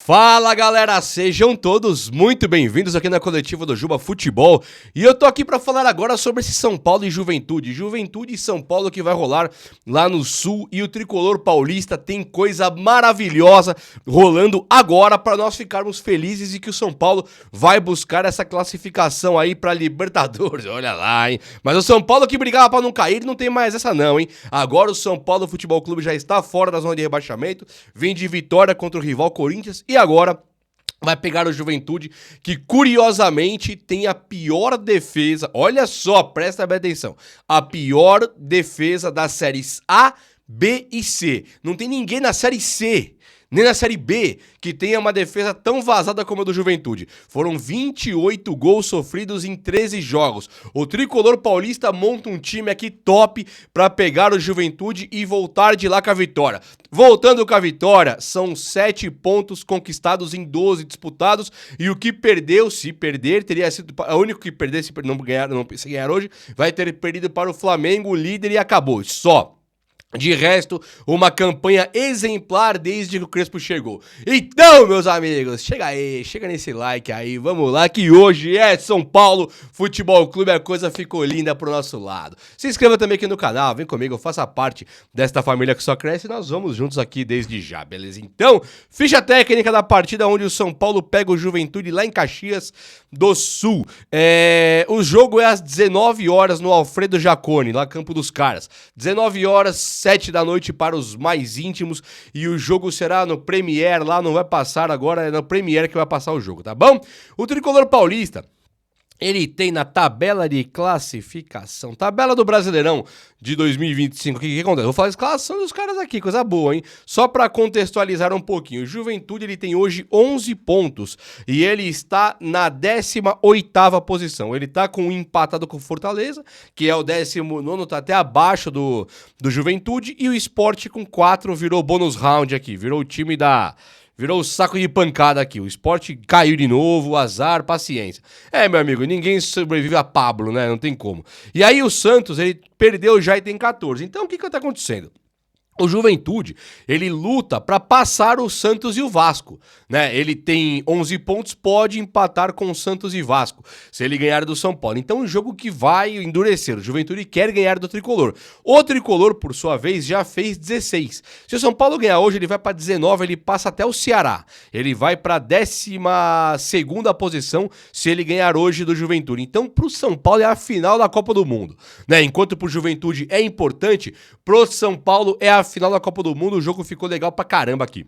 Fala galera, sejam todos muito bem-vindos aqui na coletiva do Juba Futebol. E eu tô aqui pra falar agora sobre esse São Paulo e Juventude. Juventude e São Paulo que vai rolar lá no Sul. E o Tricolor Paulista tem coisa maravilhosa rolando agora pra nós ficarmos felizes e que o São Paulo vai buscar essa classificação aí pra Libertadores. Olha lá, hein? Mas o São Paulo que brigava pra não cair não tem mais essa não, hein? Agora o São Paulo Futebol Clube já está fora da zona de rebaixamento. Vem de vitória contra o rival Corinthians e agora vai pegar o Juventude, que curiosamente tem a pior defesa. Olha só, presta bem atenção. A pior defesa das séries A, B e C. Não tem ninguém na série C, nem na série B, que tenha uma defesa tão vazada como a do Juventude. Foram 28 gols sofridos em 13 jogos. O Tricolor Paulista monta um time aqui top pra pegar o Juventude e voltar de lá com a vitória. Voltando com a vitória, são 7 pontos conquistados em 12 disputados. E o que perdeu, se perder, teria sido... O único que perder, se não ganhar hoje, vai ter perdido para o Flamengo, o líder, e acabou. Só. De resto, uma campanha exemplar desde que o Crespo chegou. Então, meus amigos, chega aí, chega nesse like aí, vamos lá, que hoje é São Paulo Futebol Clube, a coisa ficou linda pro nosso lado. Se inscreva também aqui no canal, vem comigo, faça parte desta família que só cresce e nós vamos juntos aqui desde já, beleza? Então, ficha técnica da partida onde o São Paulo pega o Juventude lá em Caxias do Sul. O jogo é às 19 horas no Alfredo Jaconi, lá Campo dos Caras. 19 horas, 7 da noite para os mais íntimos, e o jogo será no Premiere, lá não vai passar agora, é no Premiere que vai passar o jogo, tá bom? O Tricolor Paulista, ele tem na tabela de classificação, tabela do Brasileirão de 2025, o que acontece? Vou falar a escalação dos caras aqui, coisa boa, hein? Só pra contextualizar um pouquinho, o Juventude ele tem hoje 11 pontos e ele está na 18ª posição. Ele tá com um empatado com o Fortaleza, que é o 19º, tá até abaixo do Juventude, e o Sport com 4 virou bônus round aqui, virou o time da... Virou o saco de pancada aqui. O Sport caiu de novo, azar, paciência. Meu amigo, ninguém sobrevive a Pablo, né? Não tem como. E aí o Santos, ele perdeu já e tem 14. Então o que tá acontecendo? O Juventude, ele luta para passar o Santos e o Vasco, né? Ele tem 11 pontos, pode empatar com o Santos e Vasco, se ele ganhar do São Paulo. Então, um jogo que vai endurecer. O Juventude quer ganhar do Tricolor. O Tricolor, por sua vez, já fez 16. Se o São Paulo ganhar hoje, ele vai para 19, ele passa até o Ceará. Ele vai para 12ª posição se ele ganhar hoje do Juventude. Então, pro São Paulo é a final da Copa do Mundo, né? Enquanto pro Juventude é importante, pro São Paulo é a final da Copa do Mundo. O jogo ficou legal pra caramba aqui.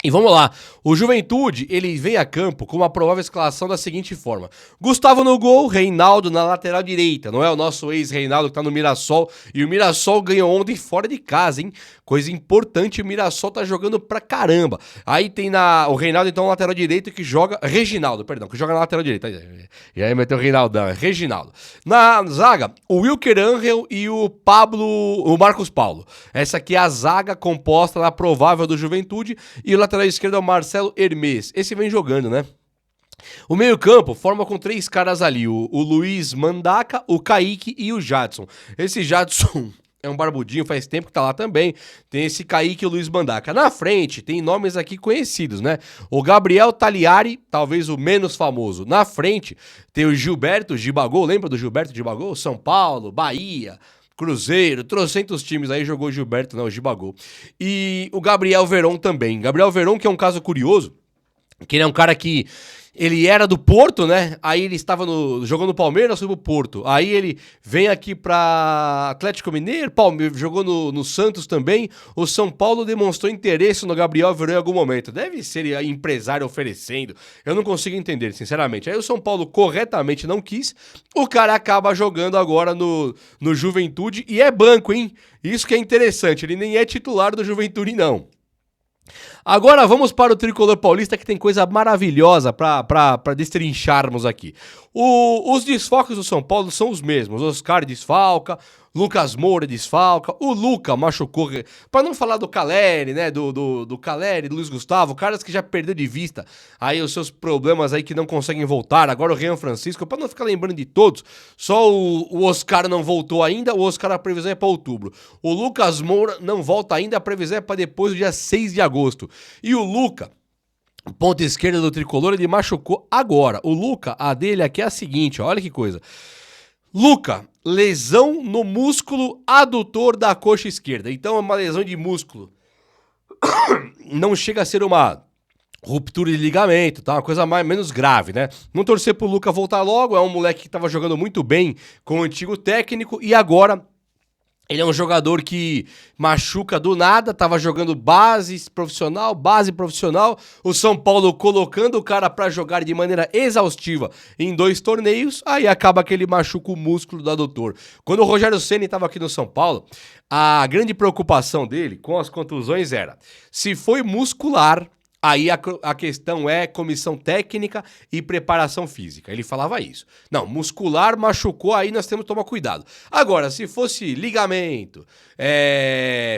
E vamos lá, o Juventude, ele vem a campo com uma provável escalação da seguinte forma: Gustavo no gol, Reinaldo na lateral direita, não é o nosso ex-Reinaldo que tá no Mirassol, e o Mirassol ganhou ontem fora de casa, hein? Coisa importante, o Mirassol tá jogando pra caramba. Aí tem o Reinaldo, então, na lateral direita, que joga... Reginaldo, perdão, que joga na lateral direita. E aí meteu o Reinaldão, é Reginaldo. Na zaga, o Wilker Angel e o Marcos Paulo. Essa aqui é a zaga composta na provável do Juventude, e o lateral esquerdo é o Marcelo Hermes. Esse vem jogando, né? O meio-campo forma com 3 caras ali: o Luiz Mandaca, o Kaique e o Jadson. Esse Jadson é um barbudinho, faz tempo que tá lá também. Tem esse Kaique e o Luiz Mandaca. Na frente, tem nomes aqui conhecidos, né? O Gabriel Tagliari, talvez o menos famoso. Na frente, tem o Gilberto Gibagol. Lembra do Gilberto Gibagol? São Paulo, Bahia, Cruzeiro, trocentos times aí jogou o Gilberto, não, o Gibagol. E o Gabriel Veron também. Gabriel Veron, que é um caso curioso, que ele é um cara que... Ele era do Porto, né? Aí ele estava jogou no Palmeiras, foi pro Porto. Aí ele vem aqui pra Atlético Mineiro, jogou no Santos também. O São Paulo demonstrou interesse no Gabriel Veron em algum momento. Deve ser empresário oferecendo. Eu não consigo entender, sinceramente. Aí o São Paulo corretamente não quis. O cara acaba jogando agora no Juventude e é banco, hein? Isso que é interessante. Ele nem é titular do Juventude, não. Agora vamos para o Tricolor Paulista, que tem coisa maravilhosa para destrincharmos aqui. Os desfalques do São Paulo são os mesmos. Oscar desfalca, Lucas Moura desfalca, o Luca machucou, para não falar do Caleri, né, do Caleri, do Luiz Gustavo, caras que já perdeu de vista aí os seus problemas aí que não conseguem voltar. Agora o Rian Francisco, para não ficar lembrando de todos, só o Oscar não voltou ainda. O Oscar, a previsão é para outubro. O Lucas Moura não volta ainda, a previsão é para depois do dia 6 de agosto. E o Luca, ponta esquerda do Tricolor, ele machucou agora. O Luca, a dele aqui é a seguinte, ó, olha que coisa. Luca, lesão no músculo adutor da coxa esquerda. Então é uma lesão de músculo. Não chega a ser uma ruptura de ligamento, tá? Uma coisa menos grave, né? Não torcer pro Luca voltar logo, é um moleque que tava jogando muito bem com o antigo técnico e agora ele é um jogador que machuca do nada, tava jogando base profissional, o São Paulo colocando o cara pra jogar de maneira exaustiva em 2 torneios, aí acaba que ele machuca o músculo do adutor. Quando o Rogério Ceni tava aqui no São Paulo, a grande preocupação dele com as contusões era, se foi muscular, aí a questão é comissão técnica e preparação física. Ele falava isso. Não, muscular machucou, aí nós temos que tomar cuidado. Agora, se fosse ligamento,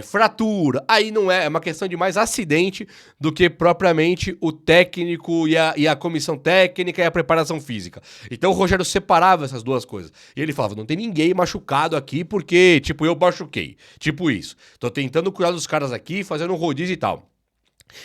fratura, aí não é uma questão de mais acidente do que propriamente o técnico e a comissão técnica e a preparação física. Então o Rogério separava essas duas coisas. E ele falava, não tem ninguém machucado aqui porque, tipo, eu machuquei. Tipo isso. Tô tentando cuidar dos caras aqui, fazendo um rodízio e tal.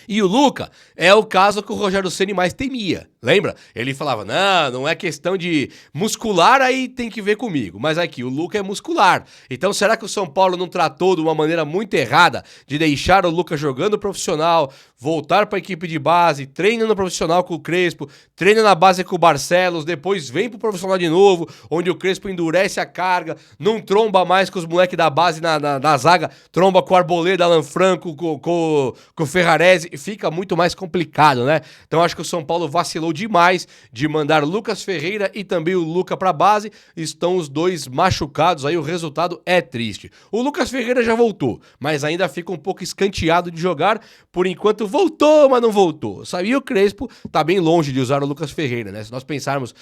E o Luca é o caso que o Rogério Ceni mais temia, lembra? Ele falava, não é questão de muscular, aí tem que ver comigo. Mas aqui, o Luca é muscular. Então será que o São Paulo não tratou de uma maneira muito errada de deixar o Luca jogando profissional, voltar para a equipe de base, treina no profissional com o Crespo, treina na base com o Barcelos, depois vem pro profissional de novo, onde o Crespo endurece a carga, não tromba mais com os moleques da base na zaga, tromba com o Arboleda, Alan Franco, com o Ferrarese, fica muito mais complicado, né? Então acho que o São Paulo vacilou demais de mandar Lucas Ferreira e também o Luca pra base, estão os dois machucados, aí o resultado é triste. O Lucas Ferreira já voltou, mas ainda fica um pouco escanteado de jogar, por enquanto voltou, mas não voltou, sabe? E o Crespo tá bem longe de usar o Lucas Ferreira, né? Se nós pensarmos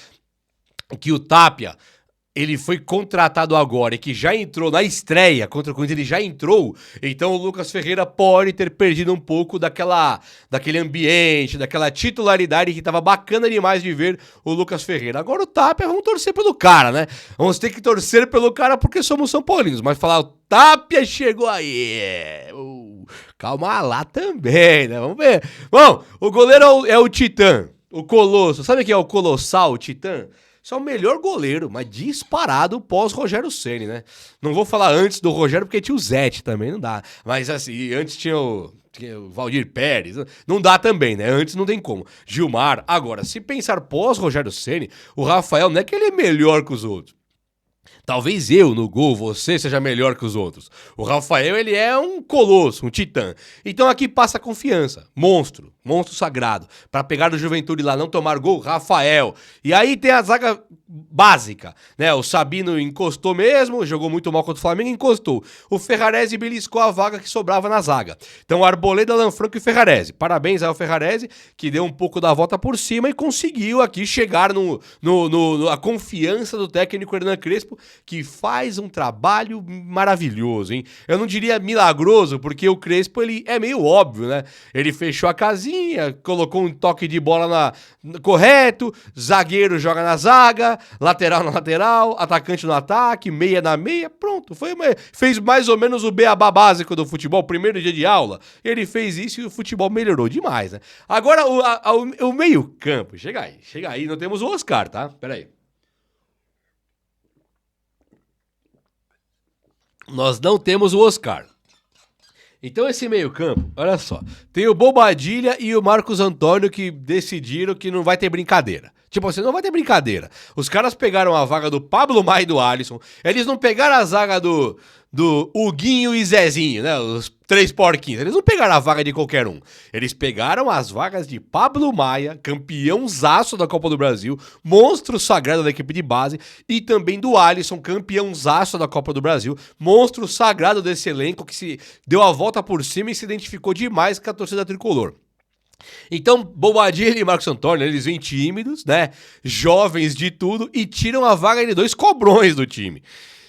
que o Tapia ele foi contratado agora e que já entrou na estreia contra o Corinthians, ele já entrou, então o Lucas Ferreira pode ter perdido um pouco daquele ambiente, daquela titularidade que tava bacana demais de ver o Lucas Ferreira. Agora o Tapia, vamos torcer pelo cara, né? Vamos ter que torcer pelo cara porque somos São Paulinos, mas falar o Tapia chegou aí, calma lá também, né? Vamos ver. Bom, o goleiro é o Titã, o Colosso, sabe quem é o Colossal, o Titã? Isso é o melhor goleiro, mas disparado pós-Rogério Ceni, né? Não vou falar antes do Rogério, porque tinha o Zete também, não dá. Mas assim, antes tinha o Valdir Pérez, não dá também, né? Antes não tem como. Gilmar, agora, se pensar pós-Rogério Ceni, o Rafael não é que ele é melhor que os outros. Talvez eu no gol, você seja melhor que os outros. O Rafael, ele é um colosso, um titã. Então aqui passa confiança. Monstro sagrado. Para pegar o Juventude lá, não tomar gol, Rafael. E aí tem a zaga básica, né? O Sabino encostou mesmo, jogou muito mal contra o Flamengo, encostou. O Ferrarese beliscou a vaga que sobrava na zaga. Então Arboleda, Alan Franco e Ferrarese. Parabéns ao Ferrarese, que deu um pouco da volta por cima e conseguiu aqui chegar a confiança do técnico Hernan Crespo, que faz um trabalho maravilhoso, hein? Eu não diria milagroso, porque o Crespo, ele é meio óbvio, né? Ele fechou a casinha, colocou um toque de bola correto, zagueiro joga na zaga, lateral na lateral, atacante no ataque, meia na meia, pronto. Fez mais ou menos o beabá básico do futebol, primeiro dia de aula. Ele fez isso e o futebol melhorou demais, né? Agora, o meio campo, chega aí, não temos o Oscar, tá? Pera aí. Nós não temos o Oscar. Então esse meio campo, olha só, tem o Bobadilha e o Marcos Antônio que decidiram que não vai ter brincadeira. Tipo assim, não vai ter brincadeira. Os caras pegaram a vaga do Pablo Maia e do Alisson, eles não pegaram a zaga do Huguinho e Zezinho, né, os 3 porquinhos. Eles não pegaram a vaga de qualquer um. Eles pegaram as vagas de Pablo Maia, campeãozaço da Copa do Brasil, monstro sagrado da equipe de base, e também do Alisson, campeãozaço da Copa do Brasil, monstro sagrado desse elenco que se deu a volta por cima e se identificou demais com a torcida tricolor. Então, Bobadilha e Marcos Antônio, eles vêm tímidos, né, jovens de tudo, e tiram a vaga de 2 cobrões do time.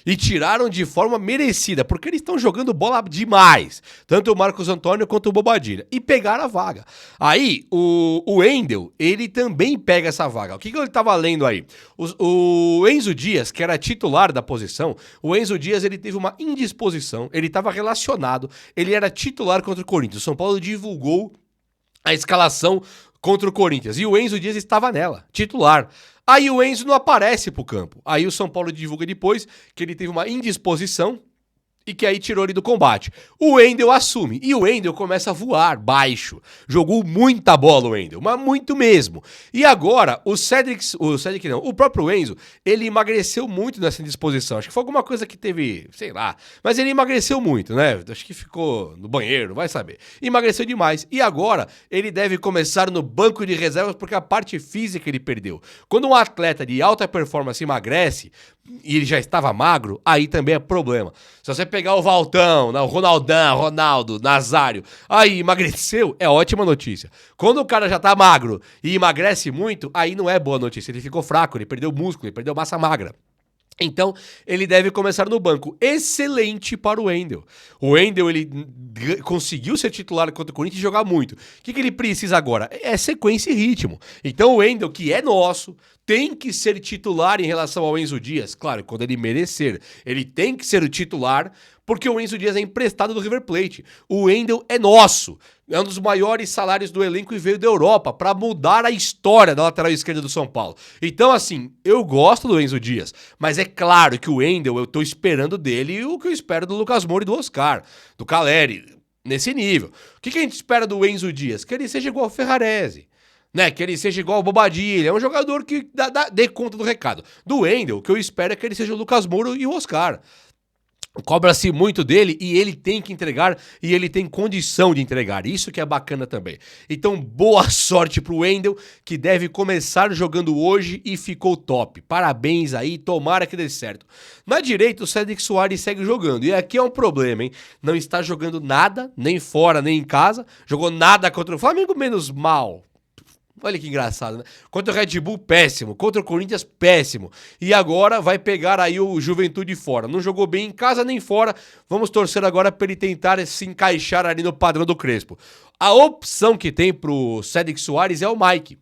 E tiraram de forma merecida, porque eles estão jogando bola demais. Tanto o Marcos Antônio quanto o Bobadilha. E pegaram a vaga. Aí, o Wendel, ele também pega essa vaga. O que ele estava lendo aí? O Enzo Dias, que era titular da posição, o Enzo Dias, ele teve uma indisposição, ele estava relacionado, ele era titular contra o Corinthians. O São Paulo divulgou a escalação contra o Corinthians. E o Enzo Dias estava nela, titular. Aí o Enzo não aparece pro campo. Aí o São Paulo divulga depois que ele teve uma indisposição e que aí tirou ele do combate. O Wendel assume, e o Wendel começa a voar baixo. Jogou muita bola o Wendel, mas muito mesmo. E agora, o próprio Enzo, ele emagreceu muito nessa indisposição. Acho que foi alguma coisa que teve, sei lá, mas ele emagreceu muito, né? Acho que ficou no banheiro, vai saber. Emagreceu demais. E agora, ele deve começar no banco de reservas porque a parte física ele perdeu. Quando um atleta de alta performance emagrece, e ele já estava magro, aí também é problema. Se você pegar o Valtão, o Ronaldo, Nazário, aí emagreceu, é ótima notícia. Quando o cara já tá magro e emagrece muito, aí não é boa notícia. Ele ficou fraco, ele perdeu músculo, ele perdeu massa magra. Então, ele deve começar no banco. Excelente para o Wendel. O Wendel, ele conseguiu ser titular contra o Corinthians e jogar muito. O que ele precisa agora? É sequência e ritmo. Então, o Wendel, que é nosso, tem que ser titular em relação ao Enzo Dias. Claro, quando ele merecer. Ele tem que ser o titular, porque o Enzo Dias é emprestado do River Plate. O Wendel é nosso. É um dos maiores salários do elenco e veio da Europa para mudar a história da lateral esquerda do São Paulo. Então, assim, eu gosto do Enzo Dias, mas é claro que o Wendel, eu tô esperando dele o que eu espero do Lucas Moura e do Oscar, do Caleri, nesse nível. O que a gente espera do Enzo Dias? Que ele seja igual ao Ferrarese. Né, que ele seja igual ao Bobadilha, é um jogador que dê conta do recado. Do Wendel, o que eu espero é que ele seja o Lucas Moura e o Oscar. Cobra-se muito dele e ele tem que entregar e ele tem condição de entregar. Isso que é bacana também. Então, boa sorte pro Wendel, que deve começar jogando hoje e ficou top. Parabéns aí, tomara que dê certo. Na direita, o Cédric Soares segue jogando. E aqui é um problema, hein? Não está jogando nada, nem fora, nem em casa. Jogou nada contra o Flamengo, menos mal. Olha que engraçado, né? Contra o Red Bull, péssimo. Contra o Corinthians, péssimo. E agora vai pegar aí o Juventude fora. Não jogou bem em casa nem fora. Vamos torcer agora para ele tentar se encaixar ali no padrão do Crespo. A opção que tem pro Cédric Soares é o Mike.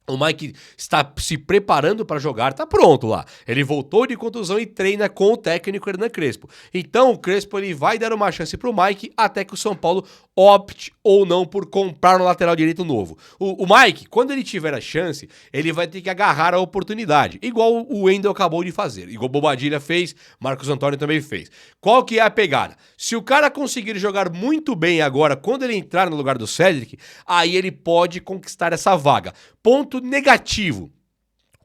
O Mike está se preparando para jogar, tá pronto lá. Ele voltou de contusão e treina com o técnico Hernan Crespo. Então o Crespo ele vai dar uma chance pro Mike até que o São Paulo opte ou não por comprar um lateral direito novo. O Mike, quando ele tiver a chance, ele vai ter que agarrar a oportunidade, igual o Wendel acabou de fazer, igual o Bobadilha fez, Marcos Antônio também fez. Qual que é a pegada? Se o cara conseguir jogar muito bem agora, quando ele entrar no lugar do Cédric, aí ele pode conquistar essa vaga. Ponto negativo: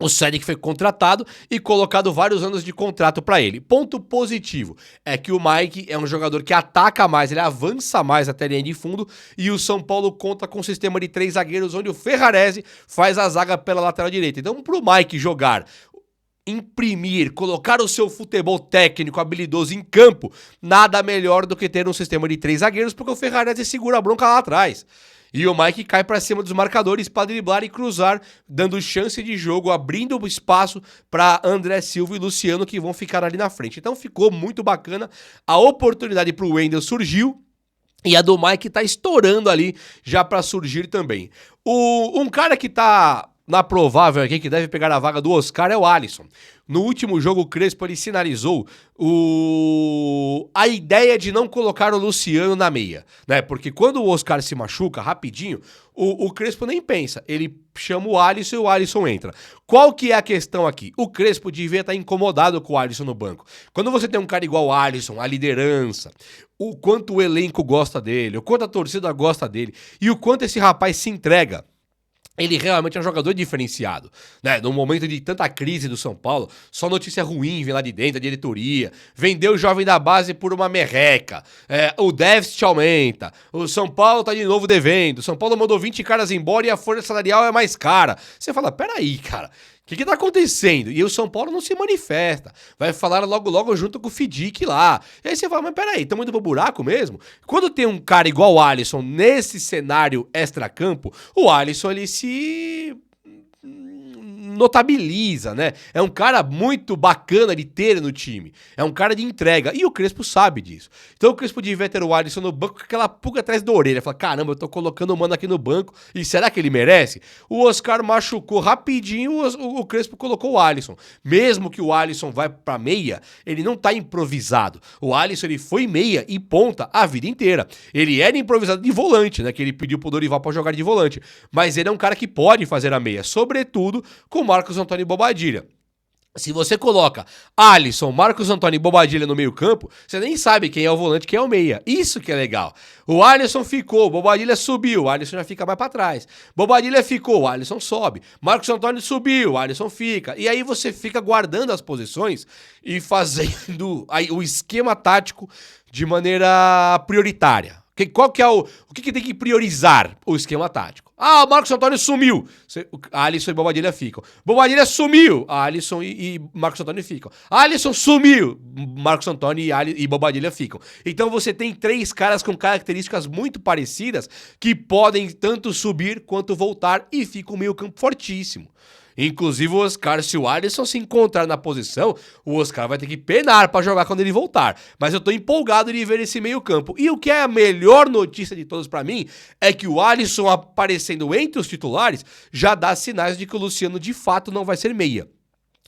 o Cédric foi contratado e colocado vários anos de contrato para ele. Ponto positivo é que o Mike é um jogador que ataca mais, ele avança mais até a linha de fundo e o São Paulo conta com um sistema de 3 zagueiros onde o Ferrarese faz a zaga pela lateral direita. Então, pro Mike jogar, imprimir, colocar o seu futebol técnico habilidoso em campo, nada melhor do que ter um sistema de 3 zagueiros, porque o Ferrarese segura a bronca lá atrás. E o Mike cai para cima dos marcadores para driblar e cruzar, dando chance de jogo, abrindo espaço para André Silva e Luciano, que vão ficar ali na frente. Então ficou muito bacana. A oportunidade para o Wendel surgiu e a do Mike tá estourando ali já para surgir também. Um cara que tá na provável aqui, que deve pegar a vaga do Oscar, é o Alisson. No último jogo, o Crespo ele sinalizou a ideia de não colocar o Luciano na meia, né? Porque quando o Oscar se machuca rapidinho, o Crespo nem pensa, ele chama o Alisson e o Alisson entra. Qual que é a questão aqui? O Crespo devia estar incomodado com o Alisson no banco. Quando você tem um cara igual o Alisson, a liderança, o quanto o elenco gosta dele, o quanto a torcida gosta dele e o quanto esse rapaz se entrega, ele realmente é um jogador diferenciado, né? No momento de tanta crise do São Paulo, só notícia ruim vem lá de dentro, da diretoria, vendeu o jovem da base por uma merreca, o déficit aumenta, o São Paulo tá de novo devendo, o São Paulo mandou 20 caras embora e a folha salarial é mais cara. Você fala, peraí, cara, o que tá acontecendo? E o São Paulo não se manifesta. Vai falar logo junto com o Fidic lá. E aí você fala, mas peraí, estamos indo pro buraco mesmo? Quando tem um cara igual o Alisson nesse cenário extracampo, o Alisson ele notabiliza, né? É um cara muito bacana de ter no time. É um cara de entrega. E o Crespo sabe disso. Então o Crespo devia ter o Alisson no banco com aquela pulga atrás da orelha. Fala, caramba, eu tô colocando o mano aqui no banco. E será que ele merece? O Oscar machucou rapidinho, o Crespo colocou o Alisson. Mesmo que o Alisson vai pra meia, ele não tá improvisado. O Alisson, ele foi meia e ponta a vida inteira. Ele era improvisado de volante, né? Que ele pediu pro Dorival pra jogar de volante. Mas ele é um cara que pode fazer a meia, sobretudo com Marcos Antônio e Bobadilha. Se você coloca Alisson, Marcos Antônio e Bobadilha no meio campo, você nem sabe quem é o volante, quem é o meia. Isso que é legal. O Alisson ficou, Bobadilha subiu, o Alisson já fica mais pra trás. Bobadilha ficou, o Alisson sobe. Marcos Antônio subiu, o Alisson fica. E aí você fica guardando as posições e fazendo o esquema tático de maneira prioritária. Qual que é o que tem que priorizar o esquema tático? Ah, o Marcos Antônio sumiu. Alisson e Bobadilha ficam. Bobadilha sumiu. Alisson e Marcos Antônio ficam. Alisson sumiu. Marcos Antônio e Bobadilha ficam. Então você tem três caras com características muito parecidas que podem tanto subir quanto voltar e fica um meio campo fortíssimo. Inclusive o Oscar, se o Alisson se encontrar na posição, o Oscar vai ter que penar pra jogar quando ele voltar. Mas eu tô empolgado de ver esse meio campo. E o que é a melhor notícia de todos pra mim é que o Alisson aparecendo entre os titulares já dá sinais de que o Luciano de fato não vai ser meia.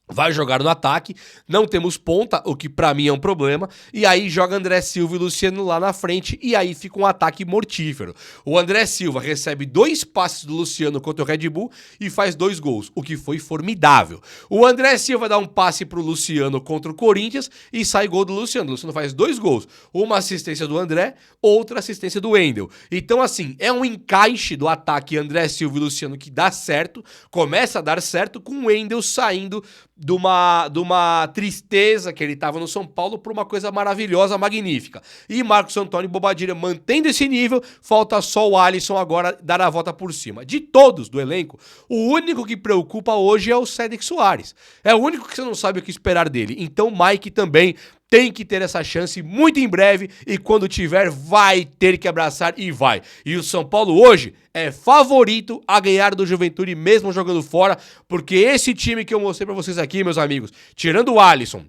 Vai jogar no ataque, não temos ponta, o que pra mim é um problema, e aí joga André Silva e Luciano lá na frente, e aí fica um ataque mortífero. O André Silva recebe 2 passes do Luciano contra o Red Bull e faz 2 gols, o que foi formidável. O André Silva dá um passe pro Luciano contra o Corinthians e sai gol do Luciano. O Luciano faz 2 gols, uma assistência do André, outra assistência do Wendel. Então assim, é um encaixe do ataque André Silva e Luciano que dá certo, começa a dar certo com o Wendel saindo de uma tristeza que ele tava no São Paulo para uma coisa maravilhosa, magnífica. E Marcos Antônio e Bobadilha mantendo esse nível, falta só o Alisson agora dar a volta por cima. De todos do elenco, o único que preocupa hoje é o Cédric Soares. É o único que você não sabe o que esperar dele. Então o Mike também tem que ter essa chance muito em breve e quando tiver vai ter que abraçar e vai. E o São Paulo hoje é favorito a ganhar do Juventude mesmo jogando fora, porque esse time que eu mostrei pra vocês aqui, meus amigos, tirando o Alisson,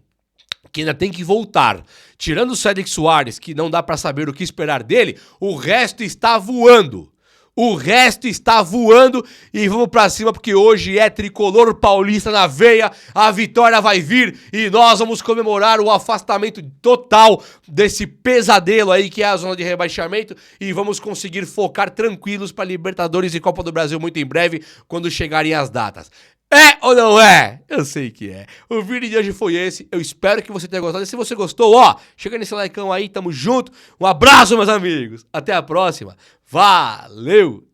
que ainda tem que voltar, tirando o Cédric Soares, que não dá pra saber o que esperar dele, o resto está voando. O resto está voando e vamos pra cima porque hoje é tricolor paulista na veia, a vitória vai vir e nós vamos comemorar o afastamento total desse pesadelo aí que é a zona de rebaixamento e vamos conseguir focar tranquilos para Libertadores e Copa do Brasil muito em breve quando chegarem as datas. É ou não é? Eu sei que é. O vídeo de hoje foi esse. Eu espero que você tenha gostado. E se você gostou, ó, chega nesse likeão aí, tamo junto. Um abraço, meus amigos. Até a próxima. Valeu!